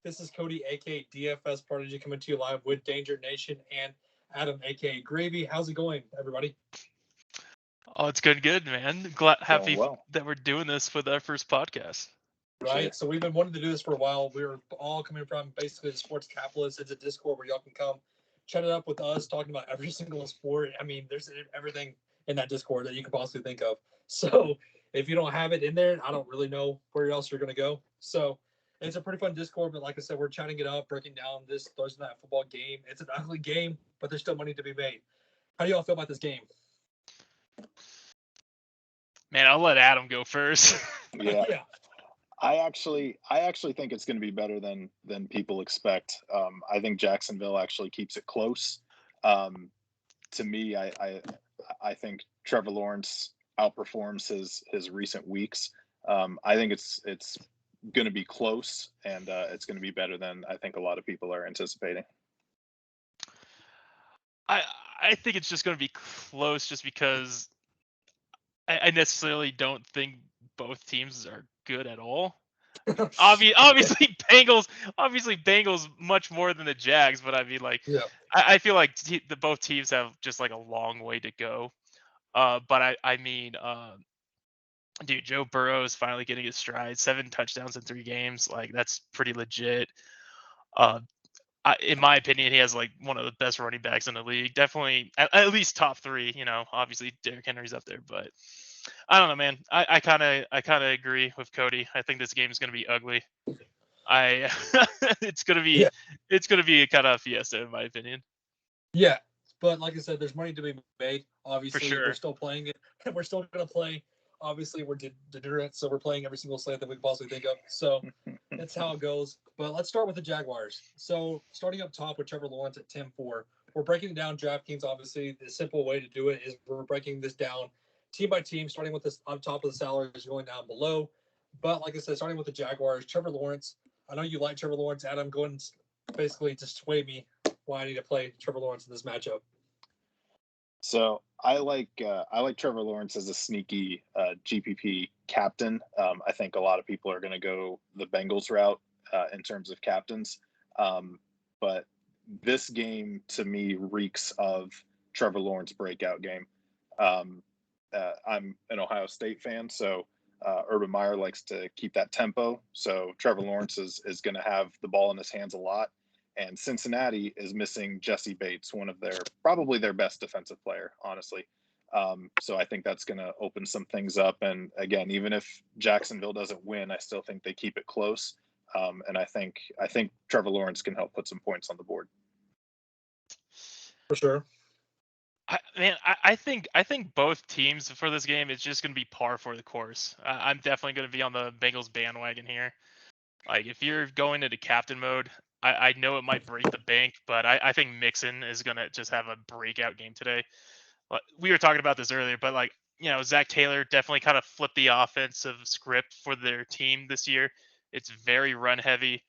This is Cody, aka DFS Prodigy, coming to you live with Dangernation and Adam, aka Gravy. How's it going, everybody? Oh, it's good, man. Going Happy well. that we're doing this for our first podcast. Appreciate Right. it. So we've been wanting to do this for a while. We're all coming from basically the sports capitalist. It's a Discord where y'all can come chat it up with us, talking about every single sport. I mean, there's everything in that Discord that you could possibly think of. So if you don't have it in there, I don't really know where else you're going to go. So it's a pretty fun Discord. But like I said, we're chatting it up, breaking down this Thursday night football game. It's an ugly game, but there's still money to be made. How do y'all feel about this game? Man, I'll let Adam go first. Yeah, Yeah. I actually think it's going to be better than people expect. I think Jacksonville actually keeps it close. To me, I think Trevor Lawrence outperforms his recent weeks. I think it's going to be close, and it's going to be better than I think a lot of people are anticipating. I I think it's just going to be close, just because I necessarily don't think both teams are good at all. Obviously, Bengals much more than the Jags, but I mean, like, Yeah. I feel like both teams have just like a long way to go. But I mean, dude, Joe Burrow is finally getting his stride. 7 touchdowns in 3 games, like that's pretty legit. Uh, in my opinion, he has like one of the best running backs in the league. Definitely at least top 3. Obviously Derrick Henry's up there, but I don't know, man. I kind of agree with Cody. I think this game is gonna be ugly. I it's gonna be Yeah. it's gonna be a kind of fiesta in my opinion, Yeah, but like I said, there's money to be made. for Obviously, we're sure. still playing it, and we're still going to play. Obviously, we're degenerate, so we're playing every single slate that we can possibly think of. So that's how it goes. But let's start with the Jaguars. So starting up top with Trevor Lawrence at 10-4, we're breaking it down DraftKings. Obviously, the simple way to do it is we're breaking this down team by team, starting with this on top of the salaries, going down below. But like I said, starting with the Jaguars, Trevor Lawrence. I know you like Trevor Lawrence, Adam. Go ahead and basically just sway me why I need to play Trevor Lawrence in this matchup. So I like Trevor Lawrence as a sneaky GPP captain. I think a lot of people are going to go the Bengals route in terms of captains, but this game to me reeks of Trevor Lawrence breakout game. Um, I'm an Ohio State fan, so Urban Meyer likes to keep that tempo. So Trevor Lawrence is going to have the ball in his hands a lot. And Cincinnati is missing Jesse Bates, one of probably their best defensive player, honestly. So I think that's going to open some things up. And again, even if Jacksonville doesn't win, I still think they keep it close. And I think Trevor Lawrence can help put some points on the board. For sure. I think both teams for this game is just going to be par for the course. I'm definitely going to be on the Bengals bandwagon here. Like, if you're going into captain mode, I know it might break the bank, but I think Mixon is going to just have a breakout game today. We were talking about this earlier, but like, Zach Taylor definitely kind of flipped the offensive script for their team this year. It's very run heavy,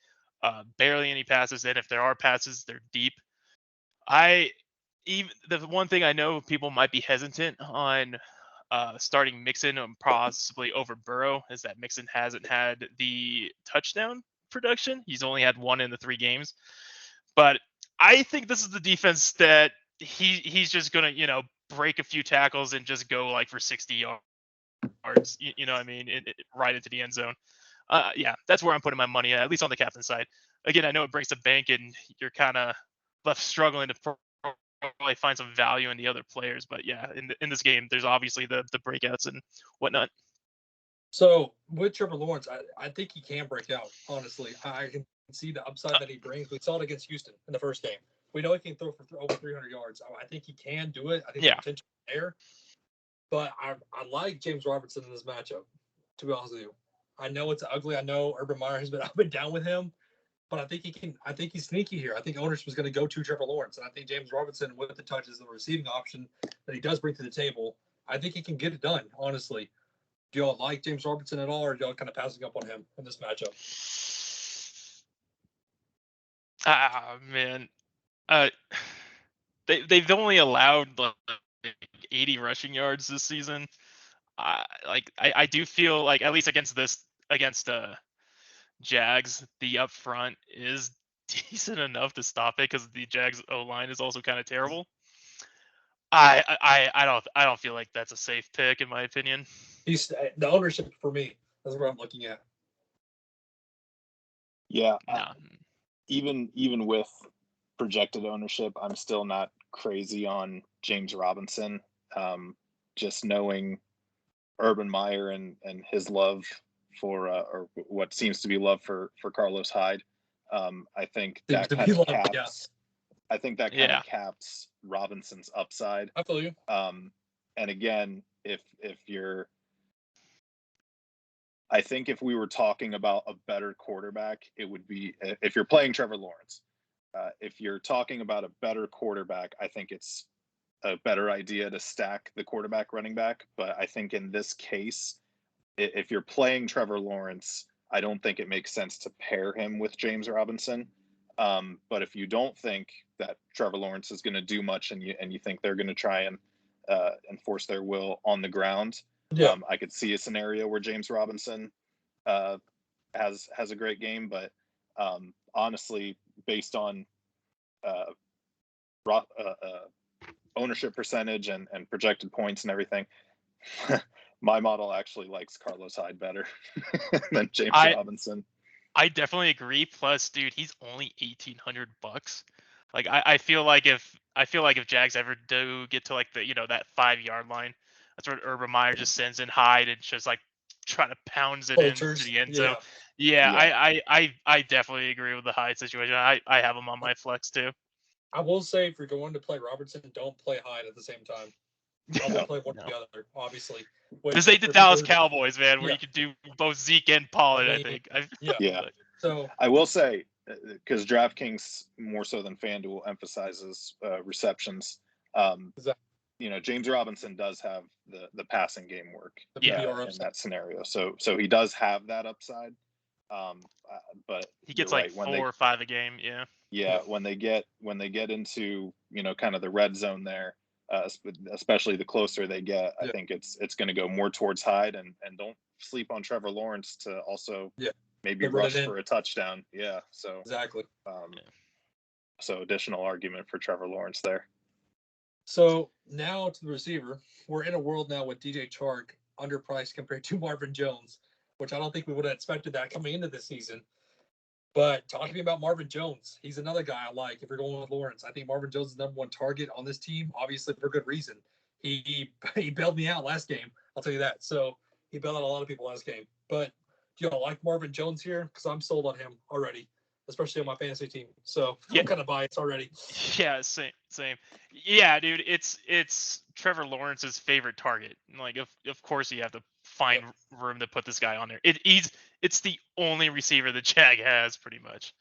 barely any passes, and if there are passes, they're deep. I even the one thing I know people might be hesitant on starting Mixon possibly over Burrow is that Mixon hasn't had the touchdown production. He's only had 1 in the 3 games. But I think this is the defense that he's just gonna break a few tackles and just go like for 60 yards. You know what I mean? Right into the end zone. Yeah, that's where I'm putting my money at least on the captain side. Again, I know it breaks the bank and you're kind of left struggling to probably find some value in the other players. But yeah, in this game, there's obviously the breakouts and whatnot. So with Trevor Lawrence, I think he can break out. Honestly, I can see the upside that he brings. We saw it against Houston in the first game. We know he can throw for over 300 yards. I think he can do it. I think the Yeah, potential is there. But I like James Robertson in this matchup. To be honest with you, I know it's ugly. I know Urban Meyer has been up and down with him, but I think he can. I think he's sneaky here. I think ownership is going to go to Trevor Lawrence, and I think James Robinson, with the touches, the receiving option that he does bring to the table, I think he can get it done. Honestly, do y'all like James Robinson at all, or do y'all kind of passing up on him in this matchup? man. Uh, they've only allowed like 80 rushing yards this season. I do feel like, at least against Jags, the up front is decent enough to stop it because the Jags O-line is also kind of terrible. I don't feel like that's a safe pick in my opinion. He's the ownership for me. That's what I'm looking at. Yeah, Nah. even with projected ownership, I'm still not crazy on James Robinson. Just knowing Urban Meyer and his love for or what seems to be love for Carlos Hyde, I think Seems that to kind be of love, caps. yeah. I think that kind of caps Robinson's upside. I feel you. And again, if you're, I think if we were talking about a better quarterback, it would be if you're playing Trevor Lawrence. If you're talking about a better quarterback, I think it's a better idea to stack the quarterback running back. But I think in this case, if you're playing Trevor Lawrence, I don't think it makes sense to pair him with James Robinson. But if you don't think that Trevor Lawrence is going to do much, and you think they're going to try and enforce their will on the ground, Yeah. I could see a scenario where James Robinson has a great game. But honestly, based on ownership percentage and projected points and everything, my model actually likes Carlos Hyde better than James Robinson. I definitely agree. Plus, dude, he's only $1,800. Like, I feel like if Jags ever do get to like the that 5-yard line, that's where Urban Meyer just sends in Hyde and just like trying to pounds it into the end zone. Yeah, I definitely agree with the Hyde situation. I have him on my flex too. I will say, if you're going to play Robertson, don't play Hyde at the same time. I'll play one or the other, obviously. This ain't the Dallas Cowboys, man, where you could do both Zeke and Pollard, I think. Yeah. So I will say, because DraftKings more so than FanDuel emphasizes receptions. James Robinson does have the passing game work in that scenario, so he does have that upside. But he gets like 4 or 5 a game. Yeah, when they get into kind of the red zone there, especially the closer they get, I think it's going to go more towards Hyde, and don't sleep on Trevor Lawrence to also maybe rush for a touchdown. Yeah, so exactly. So additional argument for Trevor Lawrence there. So now to the receiver, we're in a world now with DJ Chark underpriced compared to Marvin Jones, which I don't think we would have expected that coming into this season. But talk to me about Marvin Jones. He's another guy I like. If you're going with Lawrence, I think Marvin Jones is the #1 target on this team, obviously for good reason. He bailed me out last game. I'll tell you that. So he bailed out a lot of people last game. But do y'all like Marvin Jones here? Because I'm sold on him already, especially on my fantasy team. So I'm kind of biased already. Yeah, same. Yeah, dude, it's Trevor Lawrence's favorite target. Like, of course you have to find room to put this guy on there. It's the only receiver the Jag has, pretty much.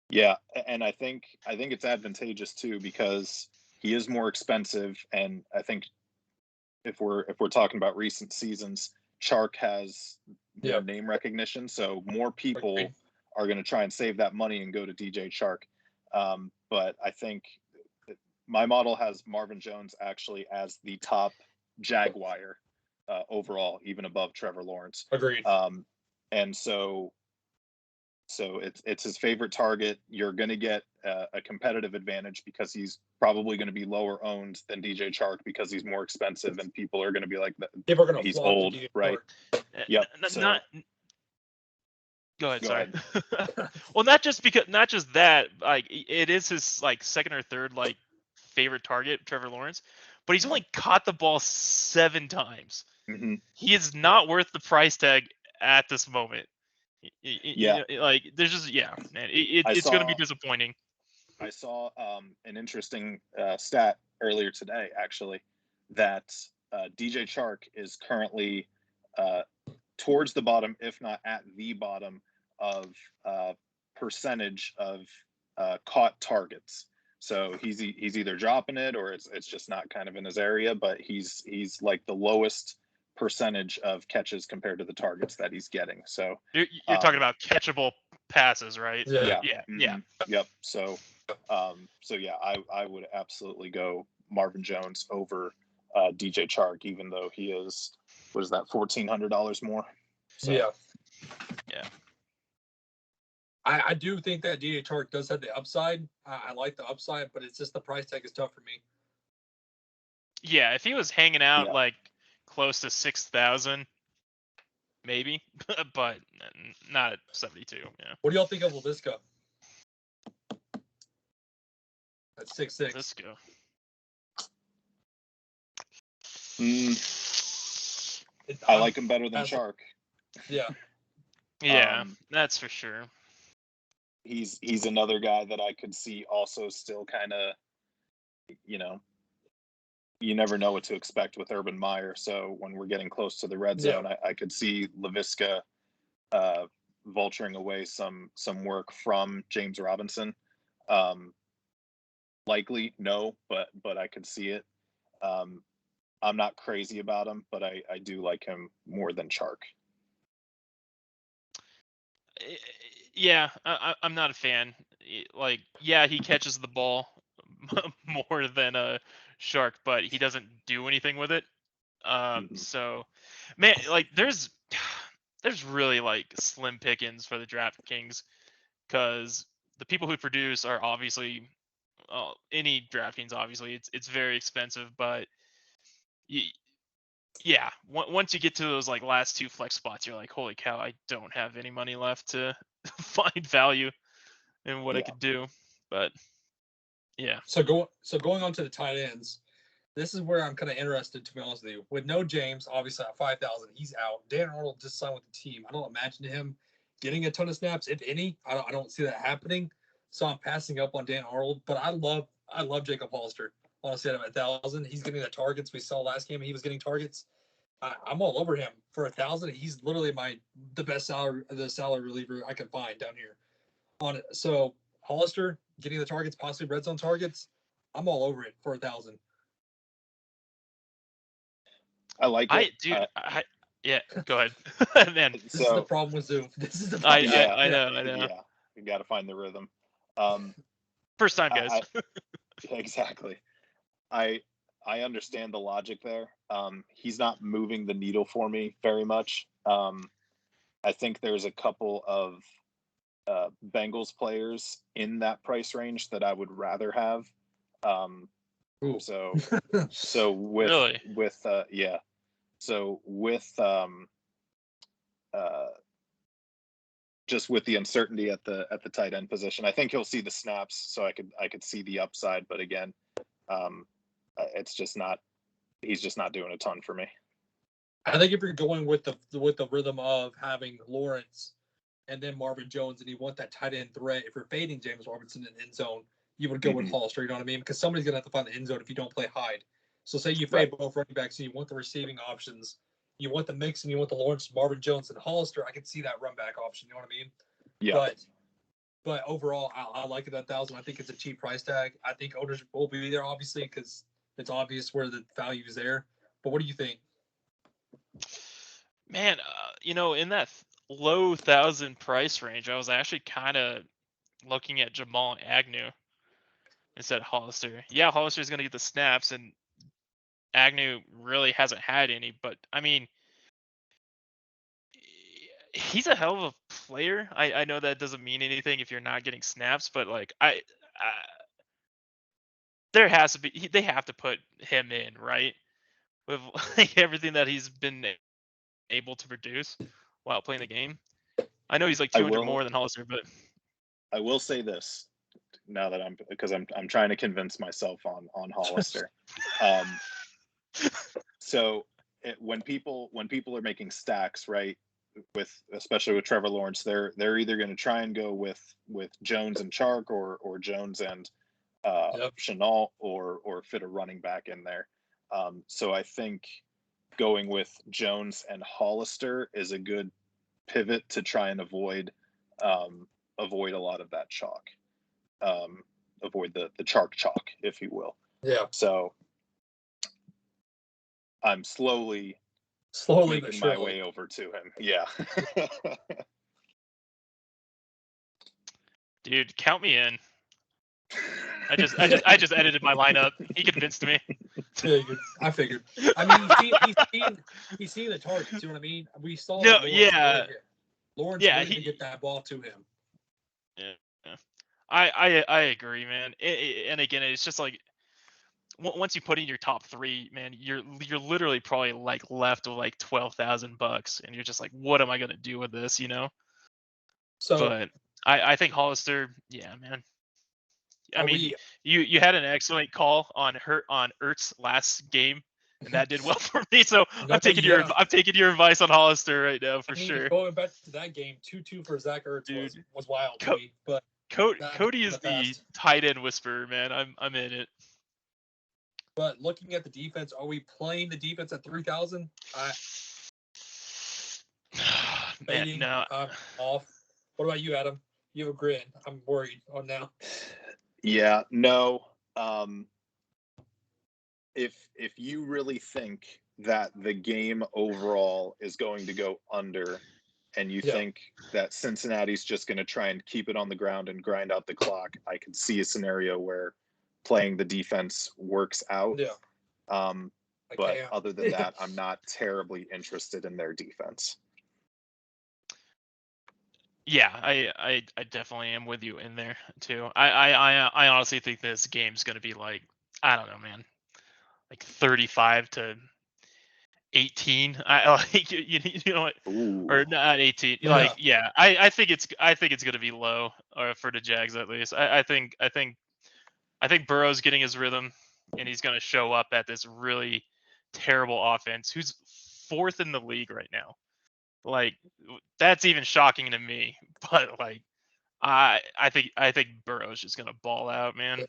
Yeah, and I think it's advantageous too, because he is more expensive, and I think if we're talking about recent seasons, Chark has name recognition, so more people are going to try and save that money and go to DJ Chark. But I think my model has Marvin Jones actually as the top Jaguar overall, even above Trevor Lawrence. Agreed. And so it's his favorite target. You're going to get a competitive advantage because he's probably going to be lower owned than DJ Chark because he's more expensive, and people are going to be like, he's old, right? Yep. Go ahead. Sorry. Well, not just that. Like, it is his like second or third like favorite target, Trevor Lawrence, but he's only caught the ball 7 times. Mm-hmm. He is not worth the price tag at this moment. Like, there's just man, it's going to be disappointing. I saw an interesting stat earlier today, actually, that DJ Chark is currently towards the bottom, if not at the bottom, of percentage of caught targets. So he's either dropping it or it's just not kind of in his area, but he's like the lowest percentage of catches compared to the targets that he's getting. So you're talking about catchable passes, right? Yeah. Yep. So I would absolutely go Marvin Jones over DJ Chark, even though he is, what is that, $1,400 more? So. Yeah. I do think that DJ Chark does have the upside. I like the upside, but it's just the price tag is tough for me. Yeah, if he was hanging out Yeah. like close to 6,000, maybe, but not at 72. Yeah. What do y'all think of LaVisca? At 6'6". Let's go. I like him better than Chark. Yeah. Yeah, that's for sure. He's another guy that I could see also still kind of, you never know what to expect with Urban Meyer. So when we're getting close to the red zone, I could see LaVisca vulturing away some work from James Robinson. Likely no, but I could see it. I'm not crazy about him, but I do like him more than Chark. Yeah, I'm not a fan. Like, yeah, he catches the ball more than a Shark, but he doesn't do anything with it. So, man, like, there's really like slim pickings for the DraftKings, because the people who produce are obviously any DraftKings. Obviously, it's very expensive, but yeah, once you get to those like last two flex spots, you're like, holy cow, I don't have any money left to find value in what I could do. But yeah. So going on to the tight ends, this is where I'm kind of interested, to be honest with you. With no James, obviously at 5,000, he's out. Dan Arnold just signed with the team. I don't imagine him getting a ton of snaps, if any. I don't see that happening. So I'm passing up on Dan Arnold. But I love Jacob Hollister. Honestly, at 1,000, he's getting the targets we saw last game. He was getting targets. I'm all over him for 1,000. He's literally the best salary reliever I can find down here on it. So Hollister getting the targets, possibly red zone targets. I'm all over it for 1,000. I like it. Yeah, go ahead. Man, this is the problem with Zoom. This is the problem. problem. I know. Yeah, you got to find the rhythm. First time, guys. Exactly. I understand the logic there. He's not moving the needle for me very much. I think there's a couple of Bengals players in that price range that I would rather have. So with really? So with just with the uncertainty at the tight end position, I think he'll see the snaps, so I could see the upside. But again, it's just not. He's just not doing a ton for me. I think if you're going with the rhythm of having Lawrence and then Marvin Jones, and you want that tight end threat, if you're fading James Robinson in the end zone, you would go with Hollister. You know what I mean? Because somebody's gonna have to find the end zone if you don't play Hyde. So say you fade both running backs, and you want the receiving options, you want the Mixon, you want the Lawrence, Marvin Jones, and Hollister. I can see that run back option. You know what I mean? Yeah. But overall, I like it at 1,000. I think it's a cheap price tag. I think owners will be there, obviously, because it's obvious where the value is there. But what do you think? Man, in that low 1,000 price range, I was actually kind of looking at Jamal Agnew instead of Hollister. Yeah, Hollister's going to get the snaps, and Agnew really hasn't had any. But, I mean, he's a hell of a player. I know that doesn't mean anything if you're not getting snaps, but, like, there has to be – they have to put him in, right? With like everything that he's been able to produce while playing the game. I know he's like 200 more than Hollister, but I will say this now that I'm trying to convince myself on Hollister. So when people are making stacks, right, especially with Trevor Lawrence, they're either going to try and go with Jones and Chark or Jones and Chenault or fit a running back in there. So I think going with Jones and Hollister is a good pivot to try and avoid a lot of that chalk, avoid the Chark chalk, if you will. Yeah. So I'm slowly making my way over to him. Yeah. Dude, count me in. I just edited my lineup. He convinced me. I figured. I mean, he's seen the targets. You know what I mean? We saw. No, yeah. Lawrence wanted to get that ball to him. Yeah. I agree, man. And again, it's just like once you put in your top 3, man, you're literally probably like left with like $12,000, and you're just like, what am I gonna do with this, you know? So But I think Hollister, yeah, man. I are mean, we? you had an excellent call on Ertz last game, and that did well for me. So No, yeah. I'm taking your advice on Hollister right now for I mean, sure, going back to that game, 2-2 for Zach Ertz dude. was wild to Co- me, but that Cody in is the the past. tight end whisperer, man. I'm in it. But looking at the defense, are we playing the defense at 3,000? Man, Fading. no. I'm off. What about you, Adam? You have a grin. I'm worried on now. Yeah, no. If you really think that the game overall is going to go under, and you think that Cincinnati's just going to try and keep it on the ground and grind out the clock, I could see a scenario where playing the defense works out. Yeah. But other than that, I'm not terribly interested in their defense. Yeah, I definitely am with you in there too. I honestly think this game's gonna be like, I don't know, man, like 35-18. I like you know what, Ooh. or not 18. Yeah. Like yeah, I think it's gonna be low, for the Jags at least. I think Burrow's getting his rhythm, and he's gonna show up at this really terrible offense, who's 4th in the league right now. Like that's even shocking to me, but like I think Burrow's just gonna ball out, man.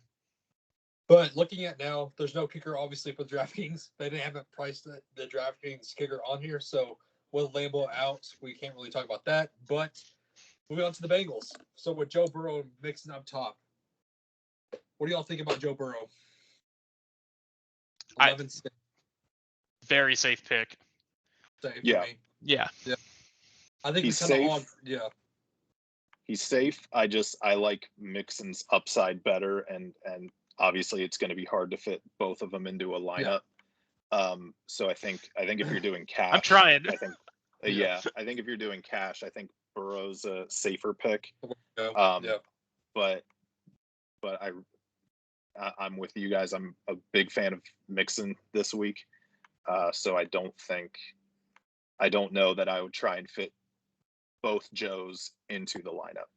But looking at now, there's no kicker obviously for DraftKings. They didn't have priced the DraftKings kicker on here, so with Lambeau out, we can't really talk about that. But moving on to the Bengals. So with Joe Burrow and Mixon up top, what do y'all think about Joe Burrow? 11 Very safe pick. safe Yeah. for me. Yeah. I think He's we kind of all safe. He's safe. I like Mixon's upside better, and obviously it's going to be hard to fit both of them into a lineup. So I think if you're doing cash, I'm trying. I think I think if you're doing cash, I think Burrow's a safer pick. But I'm with you guys. I'm a big fan of Mixon this week. So I don't know that I would try and fit both Joes into the lineup.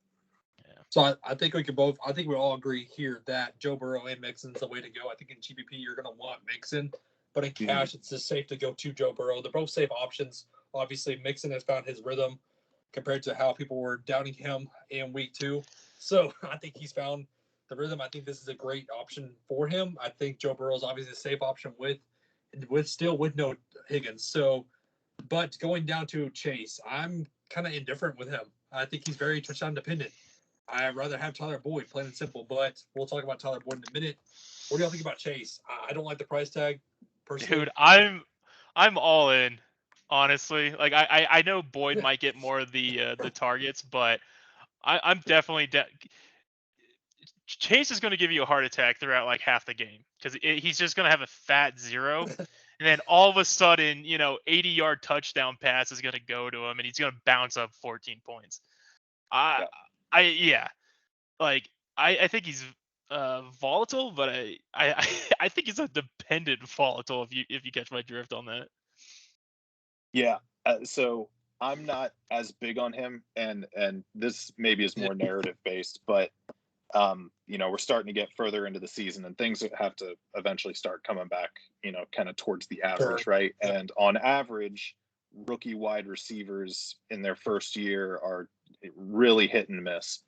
So I think we all agree here that Joe Burrow and Mixon's the way to go. I think in GPP you're going to want Mixon, but in cash it's just safe to go to Joe Burrow. They're both safe options. Obviously, Mixon has found his rhythm compared to how people were doubting him in week 2. So I think he's found the rhythm. I think this is a great option for him. I think Joe Burrow is obviously a safe option with no Higgins. So, but going down to Chase, I'm kind of indifferent with him. I think he's very touchdown dependent. I'd rather have Tyler Boyd, plain and simple. But we'll talk about Tyler Boyd in a minute. What do y'all think about Chase? I don't like the price tag, personally. Dude, I'm all in, honestly. Like I know Boyd might get more of the targets, but I'm definitely Chase is going to give you a heart attack throughout like half the game, because he's just going to have a fat 0, and then all of a sudden, 80-yard touchdown pass is going to go to him, and he's going to bounce up 14 points. I think he's volatile, but I think he's a dependent volatile, if you catch my drift on that. Yeah. So I'm not as big on him, and this maybe is more narrative based, but we're starting to get further into the season, and things have to eventually start coming back, kind of towards the average, right? And on average, rookie wide receivers in their first year are really hit and miss.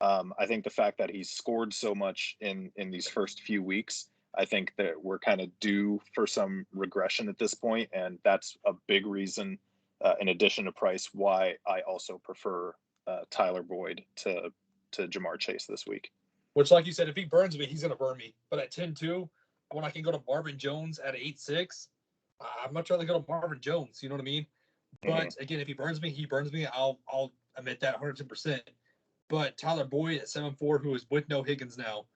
I think the fact that he's scored so much in these first few weeks, I think that we're kind of due for some regression at this point, and that's a big reason, in addition to price, why I also prefer Tyler Boyd to Jamar Chase this week. Which, like you said, if he burns me, he's going to burn me. But at 10-2, when I can go to Marvin Jones at 8-6, I'd much rather go to Marvin Jones. You know what I mean? But again, if he burns me, he burns me. I'll admit that 110%. But Tyler Boyd at 7-4, who is with no Higgins now,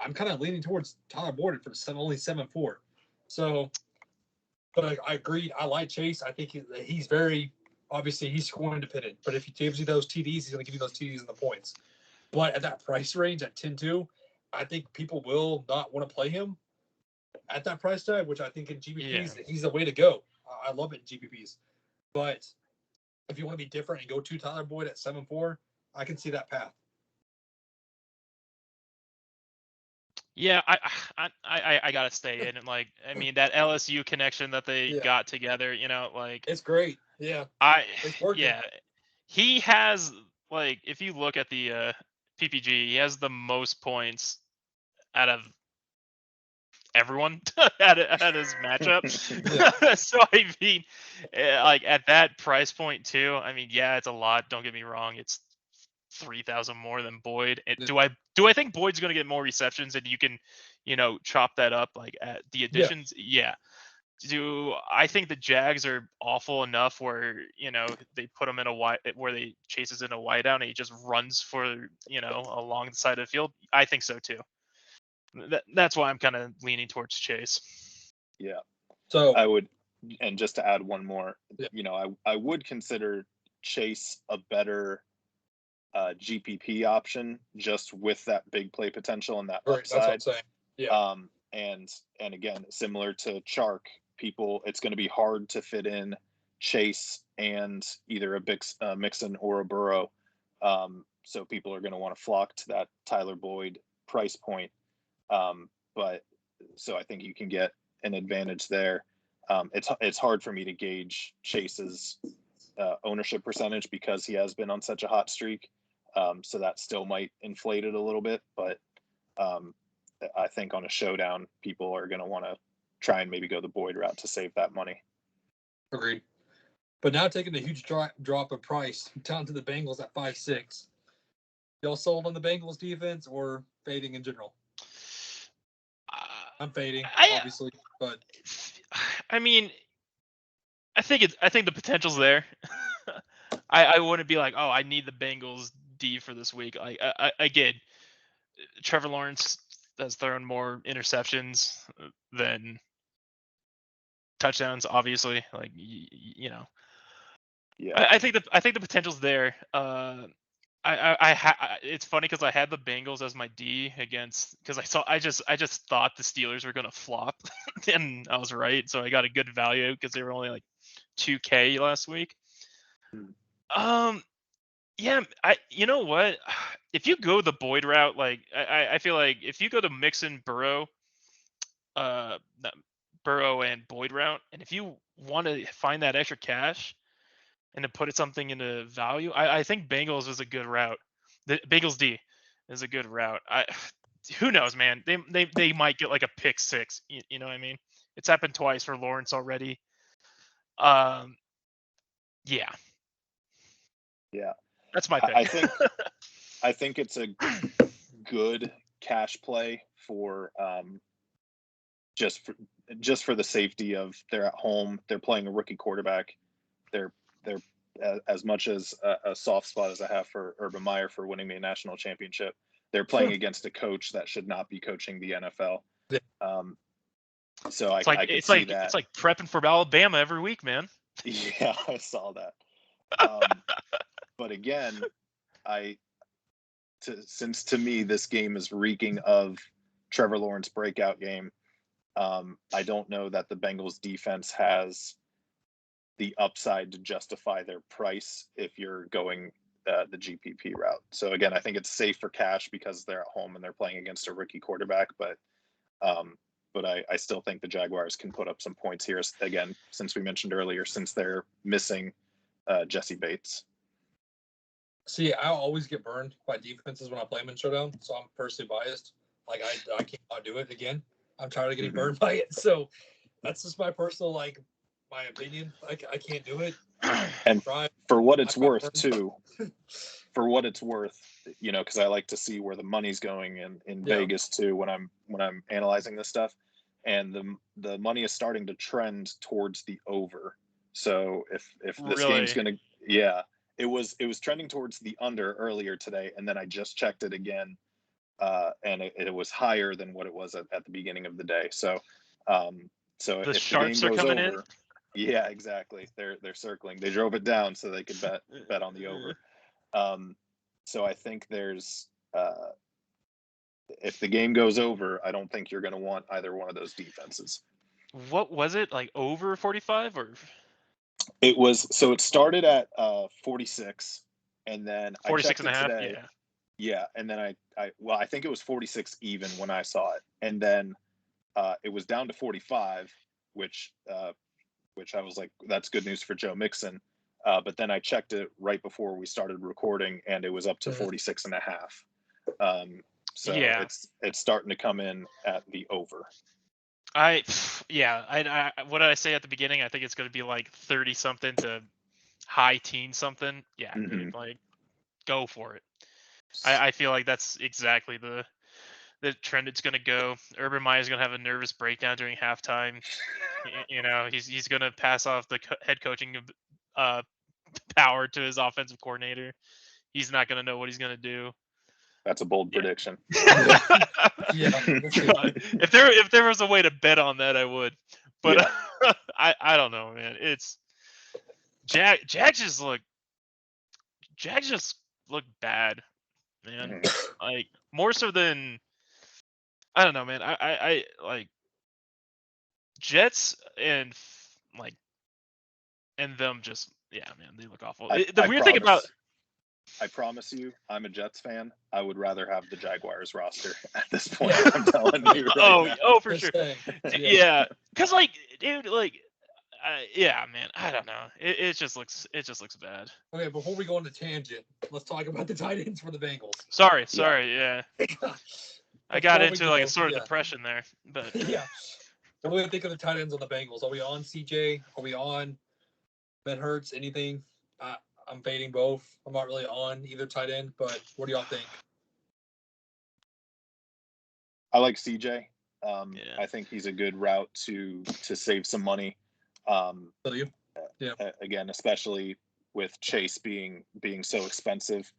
I'm kind of leaning towards Tyler Boyd for only 7-4. So, but I agreed. I like Chase. I think he's very, obviously, he's scoring dependent. But if he gives you those TDs, he's going to give you those TDs and the points. But at that price range at 10-2, I think people will not want to play him at that price tag, which I think in GPPs, he's the way to go. I love it in GPPs. But if you want to be different and go to Tyler Boyd at 7-4, I can see that path. Yeah, I gotta stay in, and like, I mean, that LSU connection that they got together, you know, like, it's great. Yeah, it's working. Yeah, he has, like, if you look at the PPG, he has the most points out of everyone at his matchup. So I mean, like, at that price point too, I mean, yeah, it's a lot. Don't get me wrong, it's 3,000 more than Boyd. Do I think Boyd's going to get more receptions and you can, you know, chop that up like at the additions? Yeah. Do I think the Jags are awful enough where, you know, they put him in a wide, where they chases in a wide out and he just runs for, you know, along the side of the field? I think so too. That's why I'm kind of leaning towards Chase. Yeah. So I would, and just to add one more, you know, I would consider Chase a better GPP option just with that big play potential and that upside. That's what I'm And saying. again, similar to Chark, it's going to be hard to fit in Chase and either a Mixon or a Burrow. So people are going to want to flock to that Tyler Boyd price point. But so I think you can get an advantage there. It's hard for me to gauge Chase's ownership percentage because he has been on such a hot streak. So that still might inflate it a little bit, but I think on a showdown, people are going to want to try and maybe go the Boyd route to save that money. Agreed. But now taking a huge drop of price down to the Bengals at 5-6. Y'all sold on the Bengals defense or fading in general? I'm fading, obviously, but I mean, I think the potential's there. I wouldn't be like, oh, I need the Bengals D for this week. Like, again, Trevor Lawrence has thrown more interceptions than touchdowns, obviously. Like, you know, yeah. I think the potential's there. It's funny because I had the Bengals as my D because I just thought the Steelers were gonna flop, and I was right. So I got a good value because they were only like 2K last week. Yeah, you know what? If you go the Boyd route, like I feel like if you go the Mixon, Burrow and Boyd route, and if you want to find that extra cash and to put something into value, I think Bengals is a good route. The Bengals D is a good route. Who knows, man? They might get like a pick six. You know what I mean? It's happened twice for Lawrence already. Yeah. That's my pick. I think it's a good cash play for just for the safety of they're at home, they're playing a rookie quarterback. They're as much as a soft spot as I have for Urban Meyer for winning me a national championship. They're playing against a coach that should not be coaching the NFL. So I can see that. It's like prepping for Alabama every week, man. Yeah, I saw that. But again, since to me this game is reeking of Trevor Lawrence breakout game, I don't know that the Bengals defense has the upside to justify their price if you're going the GPP route. So again, I think it's safe for cash because they're at home and they're playing against a rookie quarterback, but I still think the Jaguars can put up some points here again, since we mentioned earlier, since they're missing Jesse Bates. See, I always get burned by defenses when I play them in showdown, so I'm personally biased. Like I can't do it again. I'm tired of getting burned by it. So that's just my personal my opinion. I can't do it. And for what it's worth too, for what it's worth, you know, because I like to see where the money's going in Vegas too when I'm analyzing this stuff, and the money is starting to trend towards the over. So if this game's gonna, it was trending towards the under earlier today, and then I just checked it again, and it was higher than what it was at the beginning of the day. So so the if sharps the game goes are coming over, in. Yeah, exactly. They're circling. They drove it down so they could bet on the over. So I think there's if the game goes over, I don't think you're going to want either one of those defenses. What was it, like over 45 or? It was, so it started at 46, and then 46 I and a checked half. it today. Yeah. Yeah, and then I think it was 46 even when I saw it, and then it was down to 45, which I was like, that's good news for Joe Mixon. But then I checked it right before we started recording, and it was up to 46 and a half. So Yeah. it's starting to come in at the over. I what did I say at the beginning? I think it's going to be like 30 something to high teen something. Yeah, dude, like go for it. I feel like that's exactly the trend it's going to go. Urban Meyer's going to have a nervous breakdown during halftime. You know, he's going to pass off the head coaching power to his offensive coordinator. He's not going to know what he's going to do. That's a bold prediction. Yeah. If there was a way to bet on that, I would. But I don't know, man. It's Jags just look bad, man. Like more so than I don't know, man. I like Jets and like and them just man, they look awful. The weird thing about I promise you, I'm a Jets fan. I would rather have the Jaguars roster at this point. I'm telling you. Right now. For sure. Yeah, because like, dude, like, man, I don't know. It just looks bad. Okay, before we go on the tangent, let's talk about the tight ends for the Bengals. Sorry, yeah. I got into like a sort of depression there, but yeah. What do we think of the tight ends on the Bengals? Are we on CJ? Are we on Ben Hurts? Anything? I'm fading both. I'm not really on either tight end, but what do y'all think? I like CJ. I think he's a good route to save some money. Again, especially with Chase being so expensive.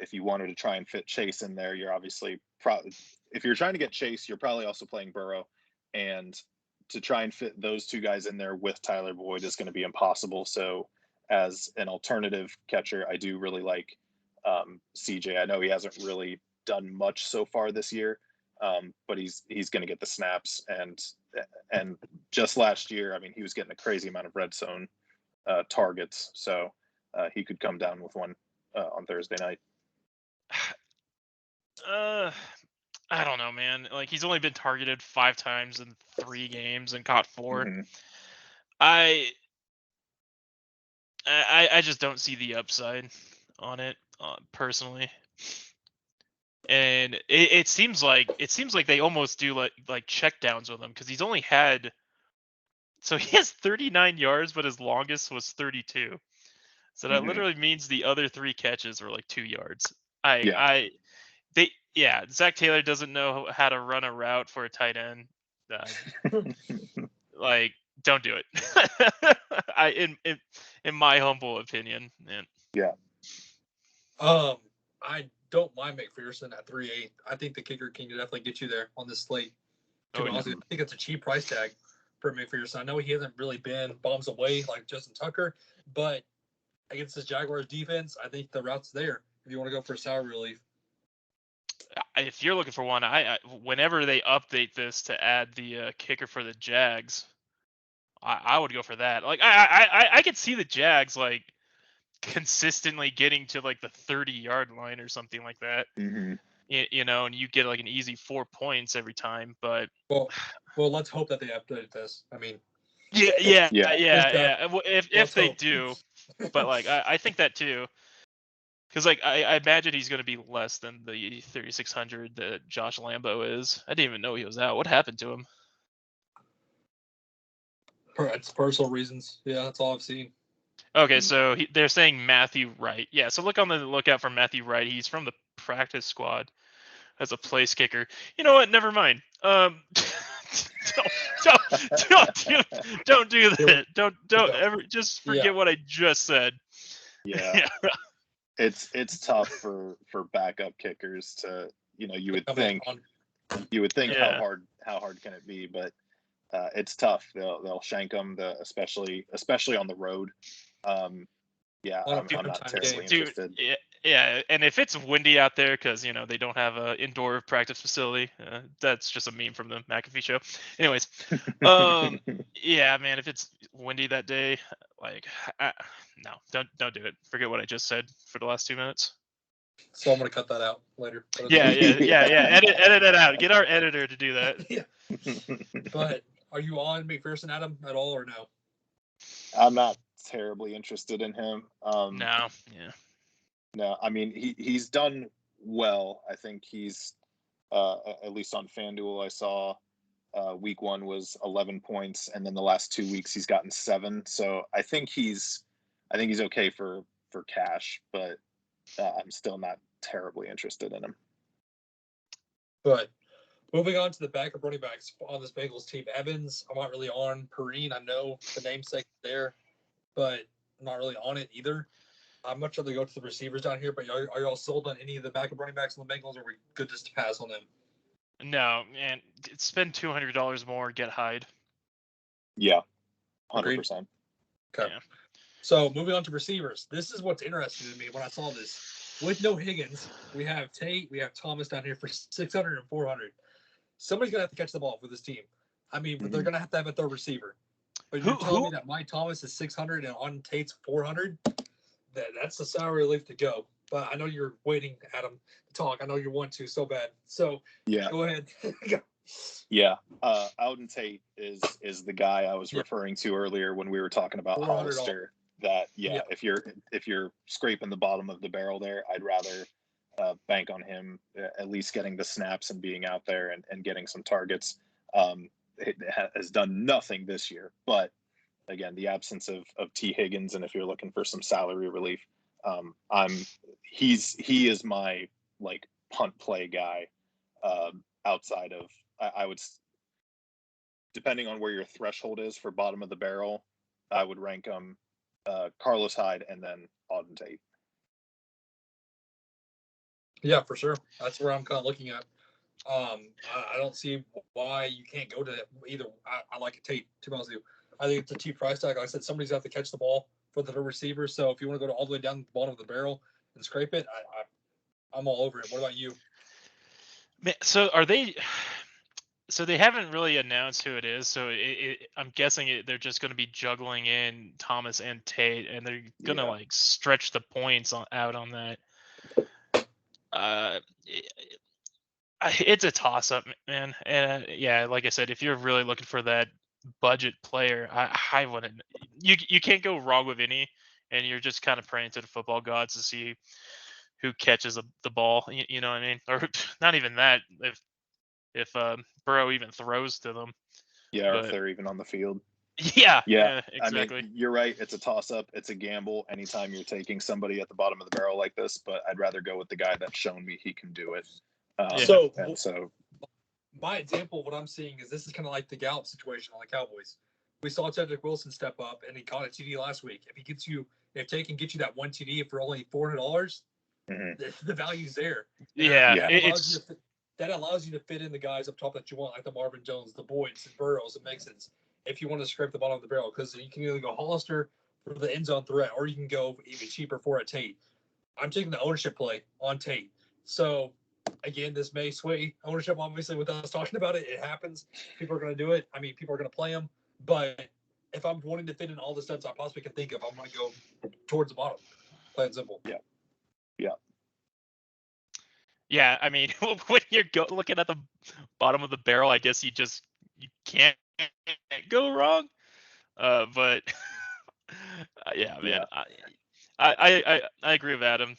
If you wanted to try and fit Chase in there, you're obviously if you're trying to get Chase, you're probably also playing Burrow, and to try and fit those two guys in there with Tyler Boyd is going to be impossible. So as an alternative catcher, I do really like CJ. I know he hasn't really done much so far this year, but he's going to get the snaps. And just last year, I mean, he was getting a crazy amount of red zone targets. So he could come down with one on Thursday night. I don't know, man. Like he's only been targeted 5 times in 3 games and caught 4. Mm-hmm. I just don't see the upside on it personally, and it seems like they almost do like check downs with him because he's only had, so he has 39 yards, but his longest was 32. So that literally means the other 3 catches were like 2 yards. Zach Taylor doesn't know how to run a route for a tight end. Like, don't do it. In my humble opinion, man. Yeah. I don't mind McPherson at 3.8. I think the kicker can definitely get you there on this slate. Honestly, I think it's a cheap price tag for McPherson. I know he hasn't really been bombs away like Justin Tucker, but against this Jaguars defense, I think the route's there if you want to go for salary relief. If you're looking for one, I whenever they update this to add the kicker for the Jags, I would go for that. Like I could see the Jags like consistently getting to like the 30-yard line or something like that. You know, and you get like an easy 4 points every time. But well, let's hope that they update this. I mean, yeah. If they do, but like I think that too. Because like I imagine he's going to be less than the 3,600 that Josh Lambo is. I didn't even know he was out. What happened to him? It's personal reasons. Yeah, that's all I've seen. Okay, so they're saying Matthew Wright. Yeah, so look on the lookout for Matthew Wright. He's from the practice squad as a place kicker. You know what? Never mind. Don't do that. Don't ever just forget what I just said. Yeah. It's tough for backup kickers to, you would think how hard can it be, but it's tough. They'll shank them, especially on the road. I'm not terribly interested. Yeah, and if it's windy out there because they don't have a indoor practice facility, that's just a meme from the McAfee show. Anyways, yeah, man, if it's windy that day, like, no, don't do it. Forget what I just said for the last 2 minutes. So I'm gonna cut that out later. Yeah. Edit it out. Get our editor to do that. Yeah. But are you on McPherson, Adam, at all or no? I'm not terribly interested in him. No. Yeah. No, I mean he's done well. I think he's at least on FanDuel I saw week 1 was 11 points, and then the last 2 weeks he's gotten 7. So I think he's okay for cash, but I'm still not terribly interested in him. But moving on to the backup running backs on this Bengals team, Evans, I'm not really on. Perrine, I know the namesake there, but I'm not really on it either. I'd much rather go to the receivers down here, but are y'all sold on any of the backup running backs on the Bengals, or are we good just to pass on them? No, man. Spend $200 more, get Hyde. Yeah, 100%. Okay. Yeah. So moving on to receivers, this is what's interesting to me when I saw this. With no Higgins, we have Tate, we have Thomas down here for 600 and 400. Somebody's gonna have to catch the ball for this team. I mean, but they're gonna have to have a third receiver. But you're telling me that Mike Thomas is 600 and on Tate's 400? That's a sour relief to go. But I know you're waiting, Adam, to talk. I know you want to so bad. So yeah, go ahead. Yeah, Auden Tate is the guy I was referring to earlier when we were talking about Hollister. That if you're scraping the bottom of the barrel there, I'd rather bank on him at least getting the snaps and being out there and getting some targets. It has done nothing this year, but again, the absence of T. Higgins, and if you're looking for some salary relief, he is my like punt play guy. Outside of I would, depending on where your threshold is for bottom of the barrel, I would rank them Carlos Hyde and then Auden Tate. Yeah, for sure. That's where I'm kind of looking at. I don't see why you can't go to either. I like a Tate, to be honest with you. I think it's a cheap price tag. Like I said, somebody's got to catch the ball for the receiver. So if you want to go all the way down the bottom of the barrel and scrape it, I'm all over it. What about you? So are they? So they haven't really announced who it is. So I'm guessing they're just going to be juggling in Thomas and Tate, and they're going to like stretch the points out on that. It's a toss-up, man. And yeah, like I said, if you're really looking for that budget player, I wouldn't. You can't go wrong with any, and you're just kind of praying to the football gods to see who catches the ball. You know what I mean? Or not even that. If Burrow even throws to them. Yeah, or if they're even on the field. Yeah, exactly. I mean, you're right. It's a toss-up. It's a gamble anytime you're taking somebody at the bottom of the barrel like this, but I'd rather go with the guy that's shown me he can do it. So my example of what I'm seeing is this is kind of like the Gallup situation on the Cowboys. We saw Cedric Wilson step up, and he caught a TD last week. If Tate can get you that one TD for only $400, the value's there. That allows you to fit in the guys up top that you want, like the Marvin Jones, the Boyds, the Burrows, the Mixons, if you want to scrape the bottom of the barrel, because you can either go Hollister for the end zone threat, or you can go even cheaper for a Tate. I'm taking the ownership play on Tate. So, again, this may sway ownership, obviously, without us talking about it. It happens. People are going to do it. I mean, people are going to play him. But if I'm wanting to fit in all the stats I possibly can think of, I'm going to go towards the bottom. Plain and simple. Yeah. Yeah, I mean, when you're looking at the bottom of the barrel, I guess you can't go wrong. But yeah, man, I agree with Adam.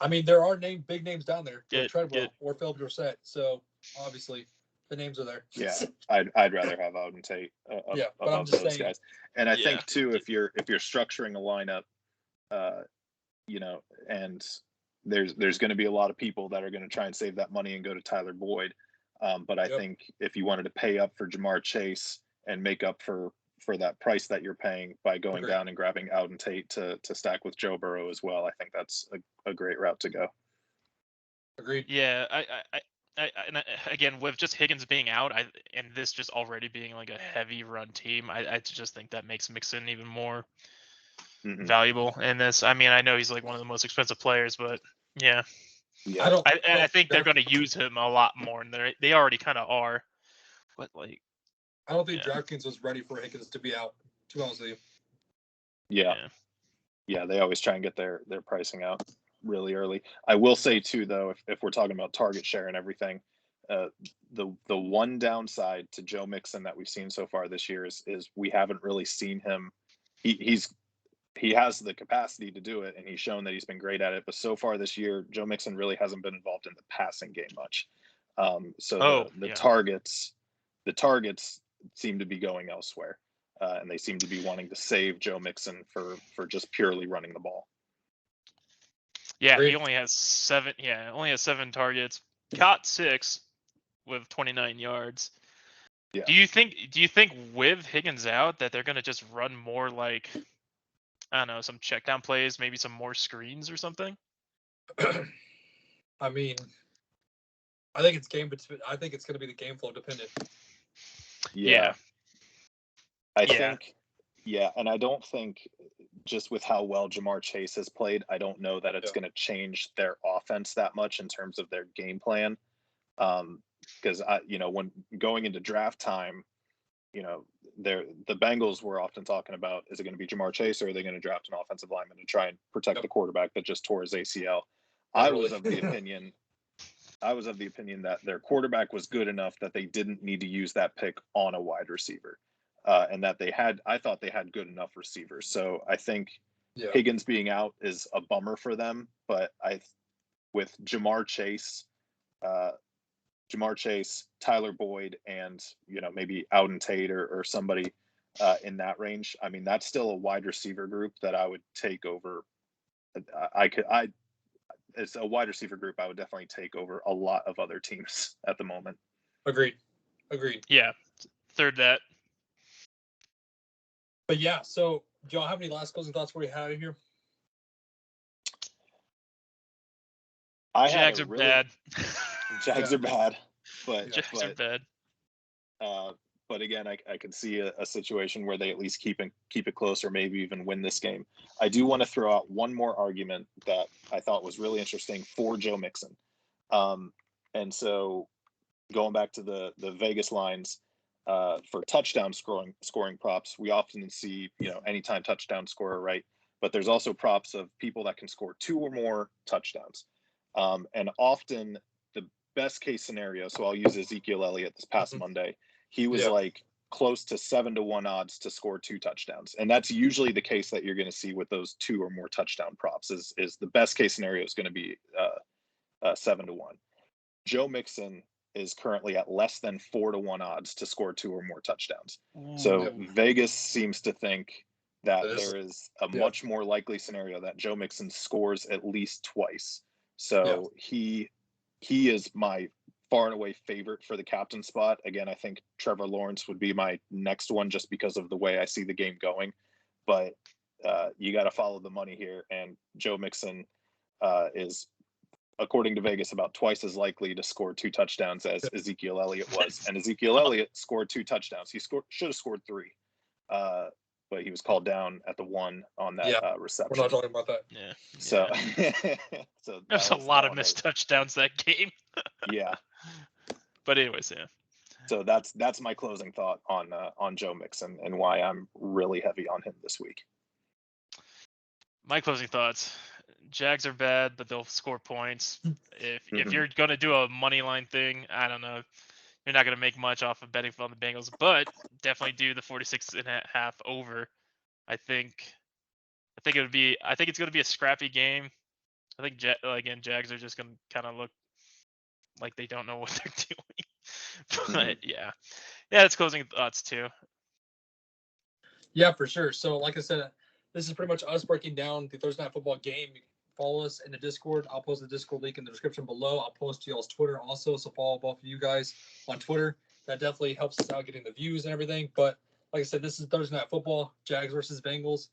I mean, there are big names down there, like Treadwell or Philip Dorsett. So obviously, the names are there. Yeah, I'd rather have Auden Tate above those guys. And I think too, if you're structuring a lineup, and there's going to be a lot of people that are going to try and save that money and go to Tyler Boyd. But I think if you wanted to pay up for Jamar Chase and make up for that price that you're paying by going down and grabbing Auden Tate to stack with Joe Burrow as well, I think that's a great route to go. Agreed. Yeah, and again, with just Higgins being out, and this just already being like a heavy run team, I just think that makes Mixon even more valuable in this. I mean, I know he's like one of the most expensive players, but yeah. Yeah. I think they're going to use him a lot more, and they already kind of are. But like, I don't think DraftKings was ready for Higgins to be out. To be honest with you. Yeah. They always try and get their pricing out really early. I will say too, though, if we're talking about target share and everything, the one downside to Joe Mixon that we've seen so far this year is we haven't really seen him. He has the capacity to do it, and he's shown that he's been great at it. But so far this year, Joe Mixon really hasn't been involved in the passing game much. The targets seem to be going elsewhere, and they seem to be wanting to save Joe Mixon for just purely running the ball. Yeah, he only has 7. Yeah, only has 7 targets. Caught 6 with 29 yards. Yeah. Do you think with Higgins out that they're gonna just run more like, I don't know, some check down plays, maybe some more screens or something? I mean, I think it's going to be the game flow dependent. Yeah. I think, and I don't think, just with how well Jamar Chase has played, I don't know that it's going to change their offense that much in terms of their game plan. Because when going into draft time, the Bengals were often talking about, is it going to be Jamar Chase, or are they going to draft an offensive lineman to try and protect the quarterback that just tore his ACL? I was of the opinion that their quarterback was good enough that they didn't need to use that pick on a wide receiver, and that I thought they had good enough receivers. So I think Higgins being out is a bummer for them, but with Jamar Chase, Tyler Boyd, and maybe Auden Tate or somebody in that range. I mean, that's still a wide receiver group that I would take over. It's a wide receiver group I would definitely take over a lot of other teams at the moment. Agreed. Yeah, third that. But yeah, so do y'all have any last closing thoughts before we have here? Jags are bad. Jags are bad, but Jags are bad. But again, I could see a situation where they at least keep it close, or maybe even win this game. I do want to throw out one more argument that I thought was really interesting for Joe Mixon. And so going back to the Vegas lines for touchdown scoring props, we often see, anytime touchdown scorer, right? But there's also props of people that can score 2 or more touchdowns. And often the best case scenario, so I'll use Ezekiel Elliott this past Monday. He was like close to 7-1 odds to score 2 touchdowns. And that's usually the case that you're going to see with those 2 or more touchdown props is the best case scenario is going to be 7-1. Joe Mixon is currently at less than 4-1 odds to score 2 or more touchdowns. So Vegas seems to think that there is a much more likely scenario that Joe Mixon scores at least twice. So he is my far and away favorite for the captain spot. Again, I think Trevor Lawrence would be my next one just because of the way I see the game going. But you got to follow the money here. And Joe Mixon is, according to Vegas, about twice as likely to score 2 touchdowns as Ezekiel Elliott was. And Ezekiel Elliott scored 2 touchdowns. He should have scored 3. But he was called down at the 1 on that reception. We're not talking about that. Yeah. So, so there's a lot of missed touchdowns that game. Yeah. But anyways, So that's my closing thought on Joe Mixon and why I'm really heavy on him this week. My closing thoughts: Jags are bad, but they'll score points. If you're gonna do a money line thing, I don't know. You're not gonna make much off of betting on the Bengals, but definitely do the 46.5 over. I think it's gonna be a scrappy game. I think Jags are just gonna kind of look like they don't know what they're doing. But yeah, it's closing thoughts too. Yeah, for sure. So like I said, this is pretty much us breaking down the Thursday Night Football game. You can follow us in the Discord. I'll post the Discord link in the description below. I'll post y'all's Twitter also, so follow both of you guys on Twitter. That definitely helps us out getting the views and everything. But like I said, this is Thursday Night Football, Jags versus Bengals.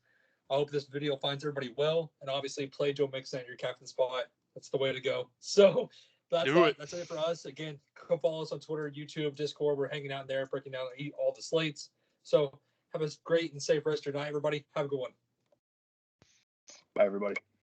I hope this video finds everybody well, and obviously play Joe Mixon at your captain spot. That's the way to go. So that's it for us. Again, come follow us on Twitter, YouTube, Discord. We're hanging out there, breaking down all the slates. So have a great and safe rest of your night, everybody. Have a good one. Bye, everybody.